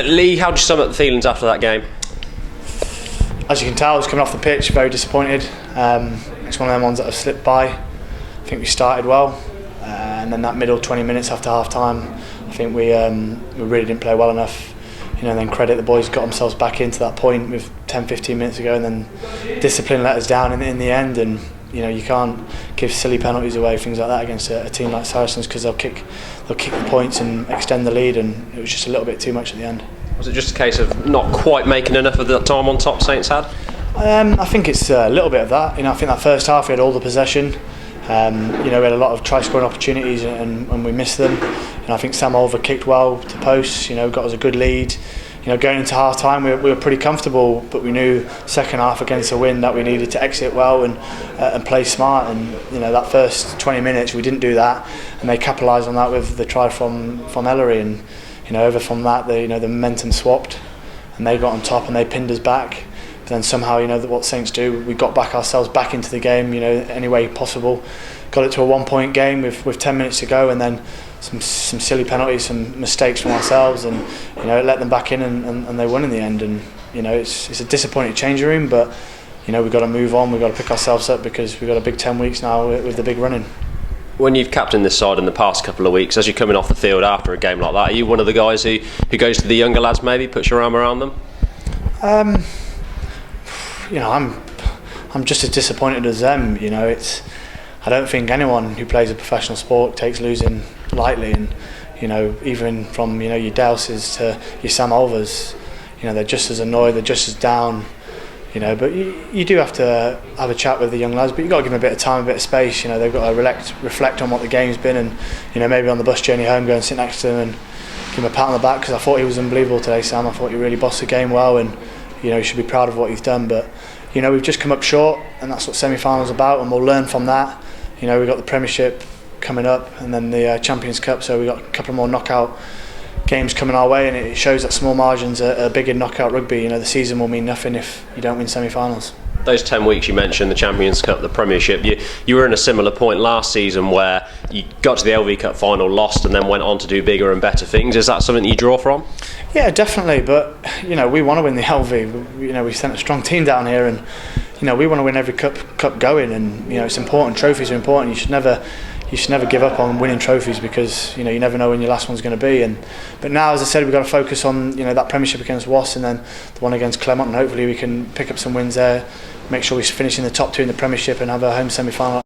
Lee, how did you sum up the feelings after that game? As you can tell, I was coming off the pitch, very disappointed. It's one of them ones that have slipped by. I think we started well, and then that middle 20 minutes after half time, I think we really didn't play well enough. And then credit the boys got themselves back into that point with 10-15 minutes ago, and then discipline let us down in the end. And you can't give silly penalties away, things like that, against a team like Saracens, because they'll kick the points and extend the lead, and it was just a little bit too much at the end. Was it just a case of not quite making enough of the time on top Saints had? I think it's a little bit of that. I think that first half we had all the possession. We had a lot of try-scoring opportunities and we missed them. I think Sam Olver kicked well to posts. Got us a good lead. Going into half time we were pretty comfortable, but we knew second half against a win that we needed to exit well and play smart. And that first 20 minutes we didn't do that, and they capitalised on that with the try from Ellery. And over from that, the momentum swapped, and they got on top and they pinned us back. But then somehow, what Saints do, we got ourselves back into the game, any way possible. Got it to a 1-point game with 10 minutes to go, and then some silly penalties, some mistakes from ourselves, and it let them back in, and they won in the end. And it's a disappointing changing room, but we've got to move on. We've got to pick ourselves up, because we've got a big 10 weeks now with the big running. When you've captained this side in the past couple of weeks, as you're coming off the field after a game like that, are you one of the guys who goes to the younger lads, maybe puts your arm around them? I'm just as disappointed as them. I don't think anyone who plays a professional sport takes losing lightly, and even from your Douses to your Sam Olvers, they're just as annoyed, they're just as down. But you do have to have a chat with the young lads, but you've got to give them a bit of time, a bit of space. They've got to reflect on what the game's been, and maybe on the bus journey home go and sit next to them and give him a pat on the back, because I thought he was unbelievable today, Sam. I thought he really bossed the game well, and you should be proud of what he's done. But we've just come up short, and that's what semi-final's about, and we'll learn from that. We've got the Premiership coming up, and then the Champions Cup, so we've got a couple more knockout games coming our way, and it shows that small margins are big in knockout rugby. The season will mean nothing if you don't win semi-finals. Those 10 weeks you mentioned, the Champions Cup, the Premiership, you were in a similar point last season where you got to the LV Cup final, lost, and then went on to do bigger and better things. Is that something that you draw from? Yeah, definitely, but we want to win the LV. We sent a strong team down here, and we want to win every cup going, and it's important. Trophies are important. You should never give up on winning trophies, because you never know when your last one's going to be. But now, as I said, we've got to focus on that Premiership against Wasps, and then the one against Clermont, and hopefully we can pick up some wins there, make sure we finish in the top two in the Premiership, and have a home semi-final